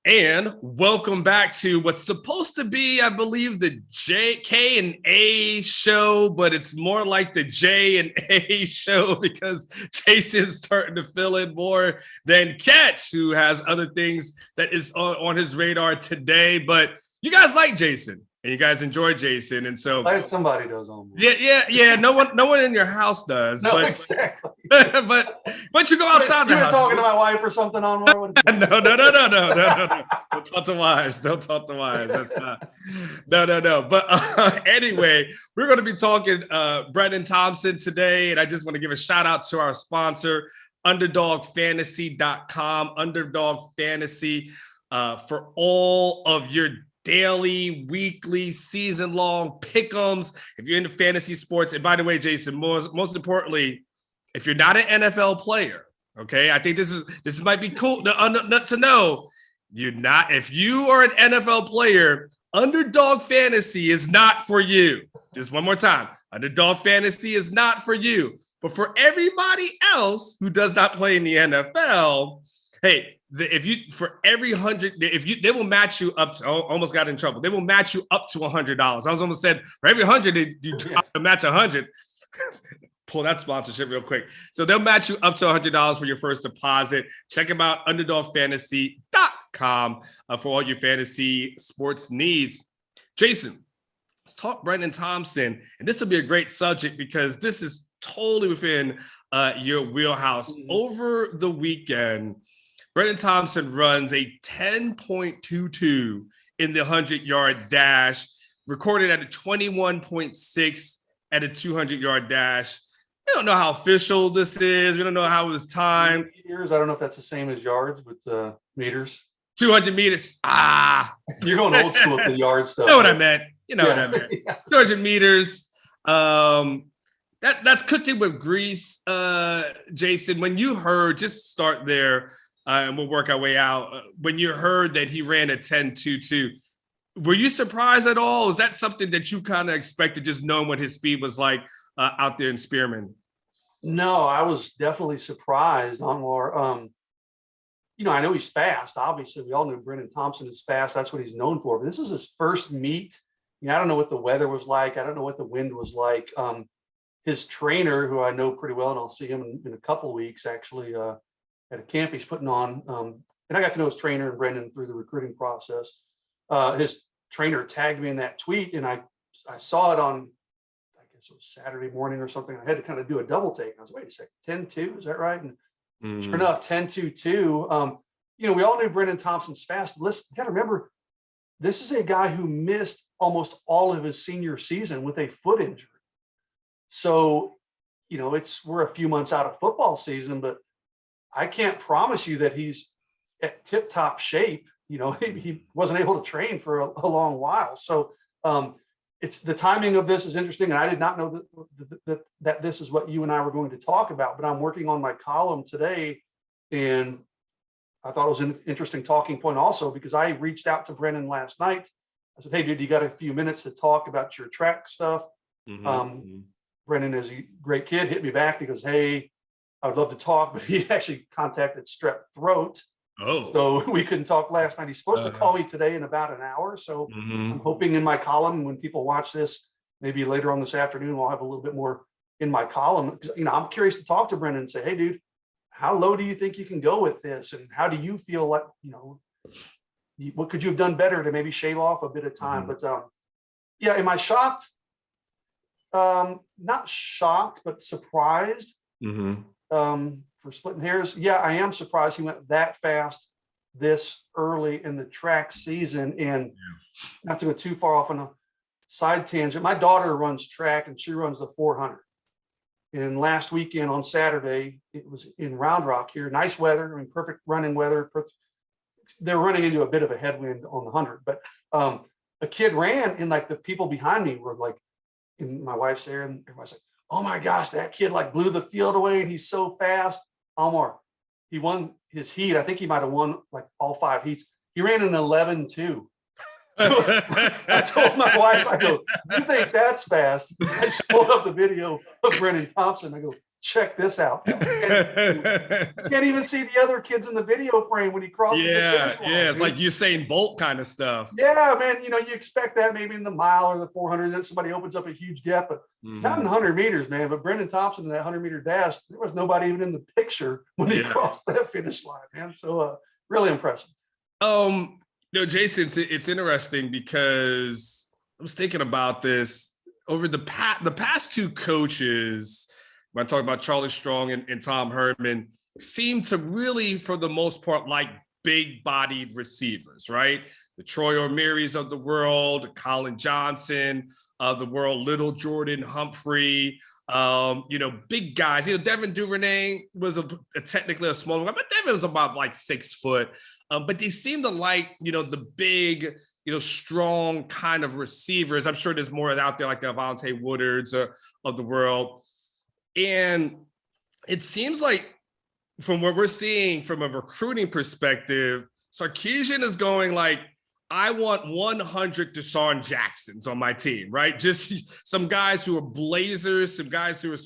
And welcome back to what's supposed to be, I believe, the K and A show, but it's more like the J and A show because Jason's starting to fill in more than Catch, who has other things that is on his radar today. But you guys like Jason. And you guys enjoy Jason, and so somebody does on me. Yeah. No one in your house does. No, but, exactly. but you go outside the house. You're talking to my wife or something on more. No. Don't talk to wives. That's not. No. But anyway, we're going to be talking Brenen Thompson today, and I just want to give a shout out to our sponsor, UnderdogFantasy.com. Underdog Fantasy for all of your daily, weekly, season-long pick'ems. If you're into fantasy sports, and by the way, Jason, most importantly, if you're not an NFL player, okay, I think this might be cool to know. You're not. If you are an NFL player, Underdog Fantasy is not for you. Just one more time, Underdog Fantasy is not for you. But for everybody else who does not play in the NFL, hey. For every 100, they will match you up to, almost got in trouble. They will match you up to $100. I was almost said for every 100, you drop to match 100. Pull that sponsorship real quick. So they'll match you up to $100 for your first deposit. Check them out, UnderdogFantasy.com for all your fantasy sports needs. Jason, let's talk Brenen Thompson. And this will be a great subject because this is totally within your wheelhouse. Over the weekend, Brenen Thompson runs a 10.22 in the 100-yard dash, recorded at a 21.6 at a 200-yard dash. We don't know how official this is. We don't know how it was timed. Meters. I don't know if that's the same as yards with meters. 200 meters. You're going old school with the yard stuff. You know what I meant. What I meant. Yeah. 200 meters. That's cooking with grease, Jason. When you heard, just start there. And we'll work our way out. When you heard that he ran a 10.22, were you surprised at all? Was that something that you kind of expected, just knowing what his speed was like out there in Spearman? No, I was definitely surprised, Anwar. I know he's fast. Obviously, we all know Brenen Thompson is fast. That's what he's known for. But this was his first meet. I don't know what the weather was like. I don't know what the wind was like. His trainer, who I know pretty well, and I'll see him in a couple of weeks, actually, at a camp he's putting on. And I got to know his trainer and Brenen through the recruiting process. His trainer tagged me in that tweet, and I saw it on, I guess it was Saturday morning or something. I had to kind of do a double take. I was, wait a second, 10.2, is that right? And sure enough, 10.22. We all knew Brenen Thompson's fast. But listen, you got to remember, this is a guy who missed almost all of his senior season with a foot injury. So, we're a few months out of football season, but I can't promise you that he's at tip-top shape. He wasn't able to train for a long while. So it's the timing of this is interesting. And I did not know that this is what you and I were going to talk about, but I'm working on my column today. And I thought it was an interesting talking point also, because I reached out to Brenen last night. I said, hey, dude, you got a few minutes to talk about your track stuff? Brenen is a great kid, hit me back. He goes, hey, I would love to talk, but he actually contacted strep throat. Oh, so we couldn't talk last night. He's supposed to call me today in about an hour. So I'm hoping in my column, when people watch this, maybe later on this afternoon, I'll have a little bit more in my column. I'm curious to talk to Brenen and say, hey, dude, how low do you think you can go with this? And how do you feel like, what could you have done better to maybe shave off a bit of time? But am I shocked? Not shocked, but surprised. For splitting hairs. Yeah, I am surprised he went that fast this early in the track season. And not to go too far off on a side tangent, my daughter runs track and she runs the 400. And last weekend on Saturday, it was in Round Rock here. Nice weather, perfect running weather. They're running into a bit of a headwind on the 100. But a kid ran, and the people behind me were and my wife's there, and everybody's like, oh my gosh, that kid blew the field away and he's so fast. Almar, he won his heat. I think he might have won all 5 heats. He ran an 11.2. So I told my wife, I go, you think that's fast? I just pulled up the video of Brenen Thompson. I go, check this out. And you can't even see the other kids in the video frame when he crosses the finish line. Yeah, it's like Usain Bolt kind of stuff. Yeah, man, you expect that maybe in the mile or the 400, then somebody opens up a huge gap, but not in the 100 meters, man. But Brenen Thompson in that 100-meter dash, there was nobody even in the picture when he crossed that finish line, man. So really impressive. Jason, it's interesting because I was thinking about this over the past two coaches. When I talk about Charlie Strong and Tom Herman, seem to really, for the most part, like big-bodied receivers, right? The Troy O'Meary's of the world, Colin Johnson of the world, Little Jordan Humphrey, big guys. Devin Duvernay was technically a small one, but Devin was about like 6 foot. But they seem to like, the big, strong kind of receivers. I'm sure there's more out there like the Devonte Woodards of the world. And it seems like from what we're seeing from a recruiting perspective, Sarkisian is going like, I want 100 Deshaun Jacksons on my team, right? Just some guys who are blazers, some guys who are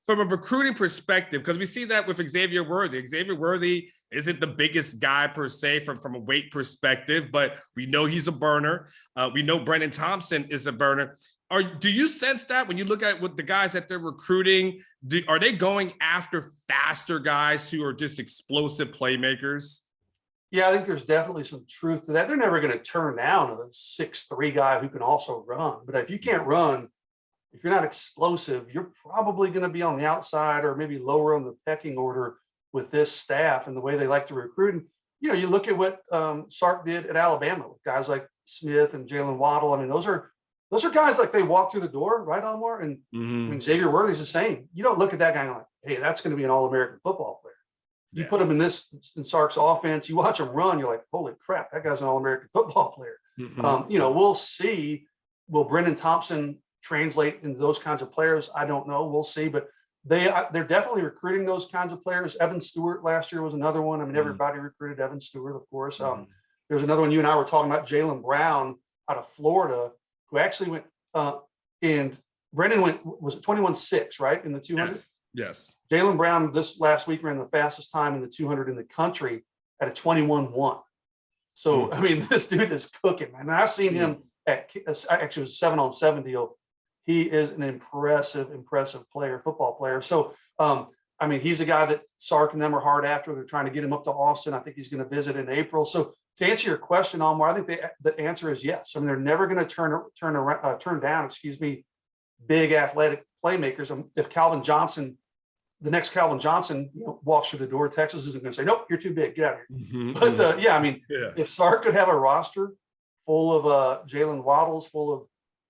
from a recruiting perspective, because we see that with Xavier Worthy. Xavier Worthy isn't the biggest guy per se from a weight perspective, but we know he's a burner. We know Brenen Thompson is a burner. Do you sense that when you look at what the guys that they're recruiting, are they going after faster guys who are just explosive playmakers? Yeah, I think there's definitely some truth to that. They're never going to turn down a 6'3" guy who can also run. But if you can't run, if you're not explosive, you're probably going to be on the outside or maybe lower on the pecking order with this staff and the way they like to recruit. And, you look at what Sark did at Alabama with guys like Smith and Jaylen Waddle. I mean, those are guys like they walk through the door, right, Anwar? And I mean, Xavier Worthy's the same. You don't look at that guy and like, hey, that's going to be an All-American football player. You put him in Sark's offense, you watch him run, you're like, holy crap, that guy's an All-American football player. We'll see. Will Brenen Thompson translate into those kinds of players? I don't know. We'll see. But they're definitely recruiting those kinds of players. Evan Stewart last year was another one. I mean, everybody recruited Evan Stewart, of course. There's another one. You and I were talking about, Jaylen Brown out of Florida, who actually went and Brenen was it 21.6, right, in the 200? Yes. Jaylen Brown this last week ran the fastest time in the 200 in the country at a 21.1. So, I mean, this dude is cooking, man. And I've seen him actually it was a 7-on-7 deal. He is an impressive player, football player. So, I mean, he's a guy that Sark and them are hard after. They're trying to get him up to Austin. I think he's going to visit in April. So to answer your question, Almar, I think the answer is yes. I mean, they're never going to turn down, big athletic playmakers. If Calvin Johnson, the next Calvin Johnson, walks through the door, Texas isn't going to say, nope, you're too big, get out of here. But I mean, if Sark could have a roster full of Jaylen Waddles, full of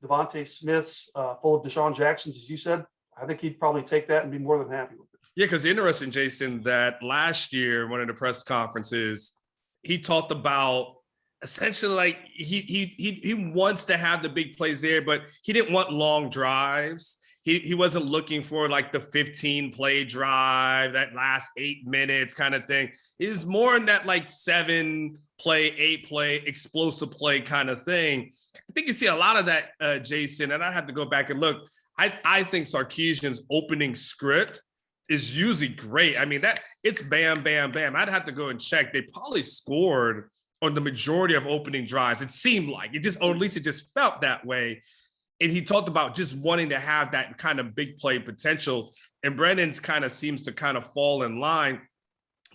Devonte Smiths, full of Deshaun Jacksons, as you said, I think he'd probably take that and be more than happy with it. Yeah, because interesting, Jason, that last year, one of the press conferences, he talked about essentially like he wants to have the big plays there, but he didn't want long drives. He wasn't looking for like the 15-play drive, that last 8 minutes kind of thing. He's more in that like 7-play, 8-play, explosive play kind of thing. I think you see a lot of that, Jason, and I have to go back and look. I think Sarkisian's opening script is usually great. I mean, that it's bam, bam, bam. I'd have to go and check. They probably scored on the majority of opening drives. It seemed like or at least it just felt that way. And he talked about just wanting to have that kind of big play potential. And Brennan's kind of seems to kind of fall in line.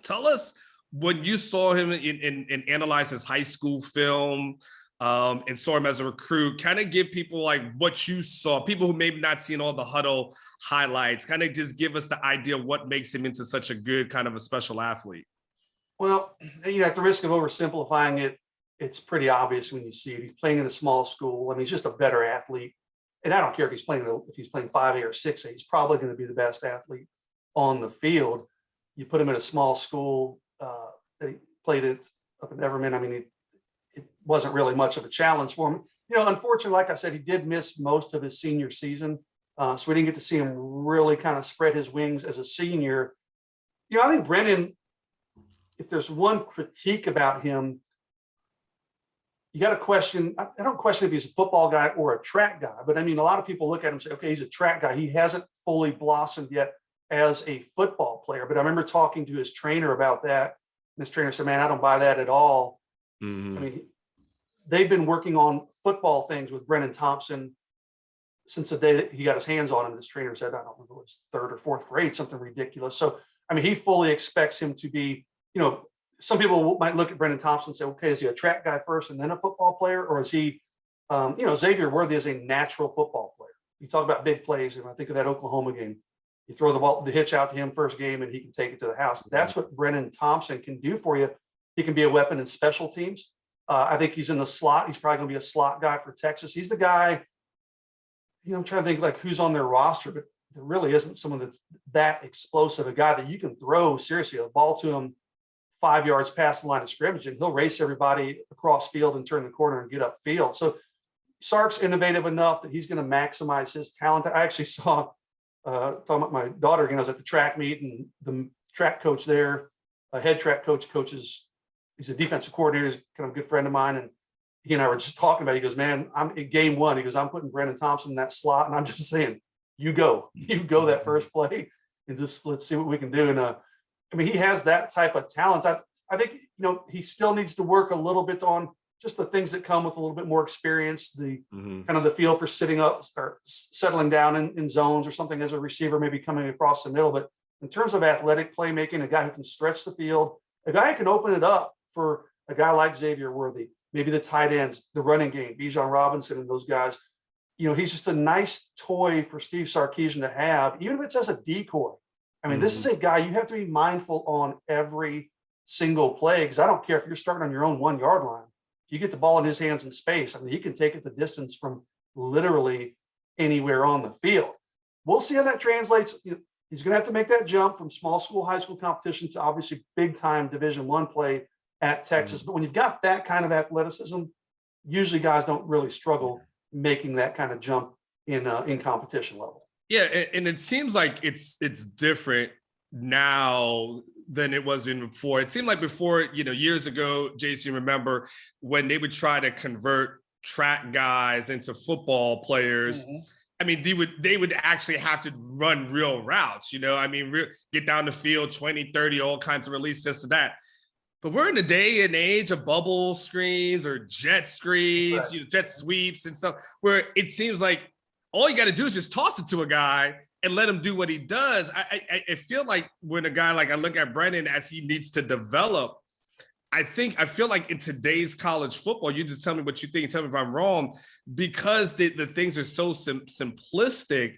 Tell us, when you saw him and analyze his high school film and saw him as a recruit, kind of give people like what you saw, people who maybe not seen all the huddle highlights, kind of just give us the idea of what makes him into such a good kind of a special athlete. Well, at the risk of oversimplifying it, it's pretty obvious when you see it. He's playing in a small school. I mean, he's just a better athlete. And I don't care if he's playing 5A or 6A, he's probably going to be the best athlete on the field. You put him in a small school that he played it up in Everman. I mean, it wasn't really much of a challenge for him. Unfortunately, like I said, he did miss most of his senior season. So we didn't get to see him really kind of spread his wings as a senior. I think Brenen, if there's one critique about him, you got to question. I don't question if he's a football guy or a track guy, but I mean, a lot of people look at him and say, okay, he's a track guy. He hasn't fully blossomed yet as a football player. But I remember talking to his trainer about that. And his trainer said, man, I don't buy that at all. Mm-hmm. I mean, they've been working on football things with Brenen Thompson since the day that he got his hands on him. This trainer said, I don't remember, it was third or fourth grade, something ridiculous. So, I mean, he fully expects him to be, some people might look at Brenen Thompson and say, okay, is he a track guy first and then a football player? Or is he, Xavier Worthy is a natural football player. You talk about big plays, and I think of that Oklahoma game. You throw the hitch out to him first game, and he can take it to the house. That's what Brenen Thompson can do for you. He can be a weapon in special teams. I think he's in the slot. He's probably going to be a slot guy for Texas. He's the guy, I'm trying to think like who's on their roster, but there really isn't someone that's that explosive, a guy that you can throw seriously a ball to him 5 yards past the line of scrimmage, and he'll race everybody across field and turn the corner and get upfield. So Sark's innovative enough that he's going to maximize his talent. I actually saw, talking about my daughter again, I was at the track meet, and the track coach there, a head track coaches, he's a defensive coordinator, he's kind of a good friend of mine. And he and I were just talking about it. He goes, man, I'm in game one. He goes, I'm putting Brenen Thompson in that slot. And I'm just saying, you go that first play and just let's see what we can do. And I mean, he has that type of talent. I think, he still needs to work a little bit on just the things that come with a little bit more experience, the kind of the feel for sitting up or settling down in zones or something as a receiver, maybe coming across the middle. But in terms of athletic playmaking, a guy who can stretch the field, a guy who can open it up for a guy like Xavier Worthy, maybe the tight ends, the running game, Bijan Robinson and those guys. He's just a nice toy for Steve Sarkisian to have, even if it's as a decoy. I mean, this is a guy you have to be mindful on every single play, because I don't care if you're starting on your own 1 yard line. If you get the ball in his hands in space, I mean, he can take it the distance from literally anywhere on the field. We'll see how that translates. He's going to have to make that jump from small school, high school competition to obviously big time Division I play at Texas. But when you've got that kind of athleticism, usually guys don't really struggle making that kind of jump in competition level. Yeah, and it seems like it's different now than it was even before. It seemed like before, years ago, Jason, remember when they would try to convert track guys into football players. I mean, they would actually have to run real routes, get down the field, 20, 30, all kinds of release, this and that. But we're in the day and age of bubble screens or jet screens, right, jet sweeps and stuff, where it seems like all you got to do is just toss it to a guy and let him do what he does. I feel like when a guy like I look at Brenen as he needs to develop, I feel like in today's college football, you just tell me what you think, tell me if I'm wrong, because the things are so simplistic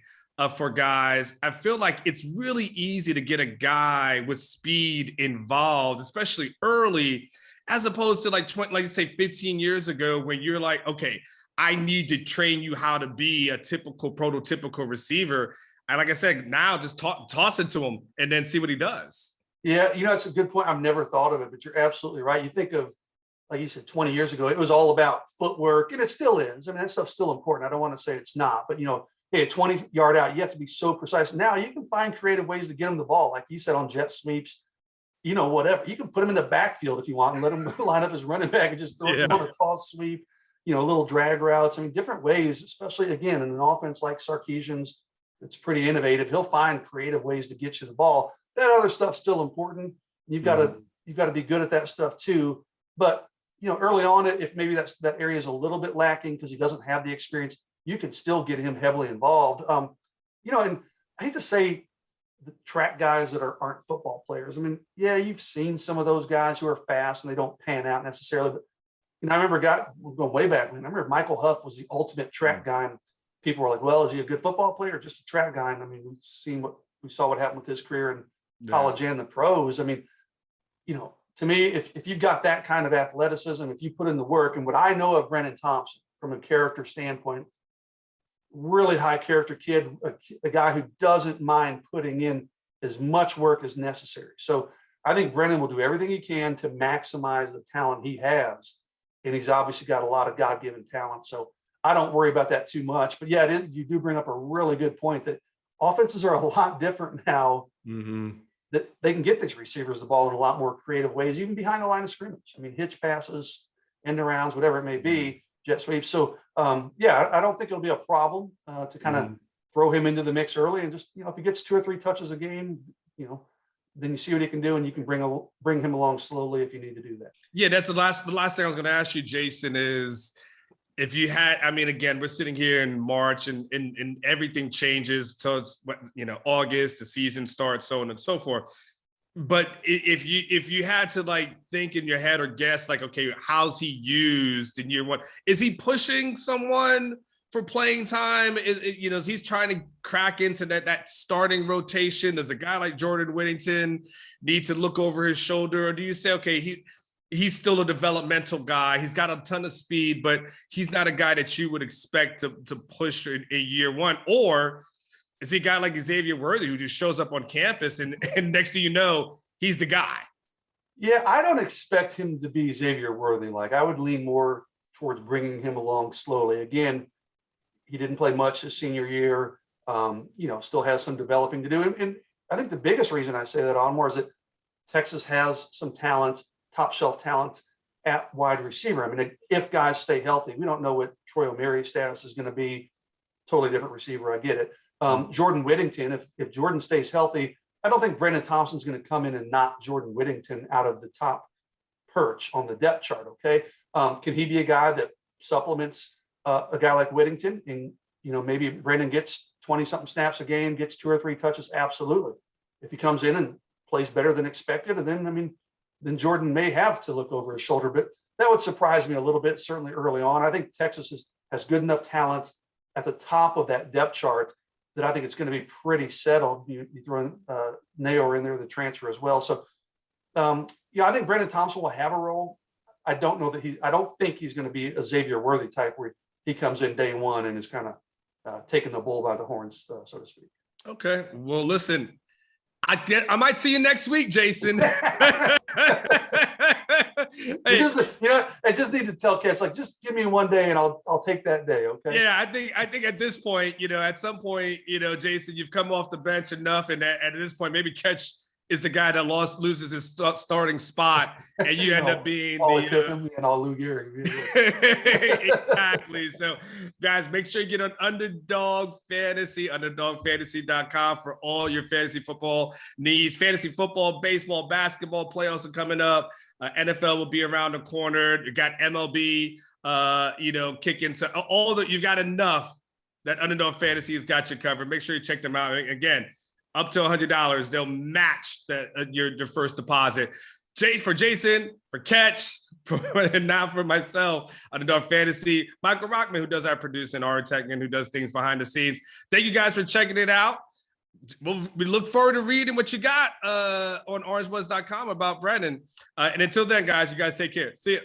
for guys. I feel like it's really easy to get a guy with speed involved, especially early, as opposed to like 15 years ago when you're like, okay, I need to train you how to be a typical prototypical receiver. And like I said, now just toss it to him and then see what he does. Yeah, it's a good point. I've never thought of it, but you're absolutely right. You think of, like you said, 20 years ago, it was all about footwork, and it still is. I mean, that stuff's still important. I don't want to say it's not, but hey, a 20-yard out, you have to be so precise. Now you can find creative ways to get him the ball, like you said, on jet sweeps, whatever. You can put him in the backfield if you want and let him line up as running back and just throw it to him on a toss sweep, little drag routes. I mean, different ways, especially, again, in an offense like Sarkisian's, it's pretty innovative. He'll find creative ways to get you the ball. That other stuff's still important. You've got to be good at that stuff too. But early on, if maybe that area is a little bit lacking because he doesn't have the experience, you can still get him heavily involved. And I hate to say the track guys that aren't football players. I mean, yeah, you've seen some of those guys who are fast and they don't pan out necessarily. But I remember we're going way back. I remember Michael Huff was the ultimate track guy, and people were like, "Well, is he a good football player or just a track guy?" And I mean, we saw what happened with his career in college and the pros. I mean, to me, if you've got that kind of athleticism, if you put in the work, and what I know of Brenen Thompson from a character standpoint, really high character kid, a guy who doesn't mind putting in as much work as necessary. So I think Brenen will do everything he can to maximize the talent he has. And he's obviously got a lot of God-given talent. So I don't worry about that too much. But yeah, you do bring up a really good point that offenses are a lot different now. That they can get these receivers the ball in a lot more creative ways, even behind the line of scrimmage. I mean, hitch passes, end arounds, whatever it may be, jet sweeps. So, I don't think it'll be a problem to kind of throw him into the mix early and just, if he gets 2 or 3 touches a game, then you see what he can do, and you can bring him along slowly if you need to do that. Yeah, that's the last thing I was going to ask you, Jason, is if you had, again, we're sitting here in March and everything changes. So it's, August, the season starts, so on and so forth. But if you had to think in your head or guess, okay, how's he used in year one? Is he pushing someone for playing time? Is he's trying to crack into that starting rotation? Does a guy like Jordan Whittington need to look over his shoulder? Or do you say, okay, he's still a developmental guy. He's got a ton of speed, but he's not a guy that you would expect to push in year one? Or is he a guy like Xavier Worthy who just shows up on campus and next thing you know, he's the guy? Yeah, I don't expect him to be Xavier Worthy. I would lean more towards bringing him along slowly. Again, he didn't play much his senior year, still has some developing to do. And I think the biggest reason I say that, Anwar, is that Texas has some talent, top shelf talent at wide receiver. If guys stay healthy, we don't know what Troy O'Meary's status is going to be. Totally different receiver. I get it. Jordan Whittington, if Jordan stays healthy, I don't think Brenen Thompson's going to come in and knock Jordan Whittington out of the top perch on the depth chart. Okay. Can he be a guy that supplements a guy like Whittington? And, maybe Brenen gets 20 something snaps a game, gets 2 or 3 touches. Absolutely. If he comes in and plays better than expected, and then Jordan may have to look over his shoulder, but that would surprise me a little bit, certainly early on. I think Texas has good enough talent at the top of that depth chart that I think it's going to be pretty settled. You throw in Nayor in there, the transfer as well. So, I think Brenen Thompson will have a role. I don't think he's going to be a Xavier Worthy type where he comes in day one and is kind of taking the bull by the horns, so to speak. Okay. Well, listen, I might see you next week, Jason. Hey, I just need to tell kids, just give me one day and I'll take that day. Okay. Yeah, I think at this point, at some point, Jason, you've come off the bench enough, and at this point, maybe Catch is the guy that loses his starting spot, and you end up being and all Lou Gehrig. Exactly. So, guys, make sure you get on Underdog Fantasy, underdogfantasy.com for all your fantasy football needs. Fantasy football, baseball, basketball playoffs are coming up. NFL will be around the corner. You got MLB, kicking. So you've got enough that Underdog Fantasy has got you covered. Make sure you check them out. Again, up to $100, they'll match your first deposit. For Jason, for Catch, and now for myself, Underdog Fantasy, Michael Rockman, who does our producing, our tech, and who does things behind the scenes. Thank you guys for checking it out. We look forward to reading what you got on orangebloods.com about Brenen. And until then, guys, you guys take care. See ya.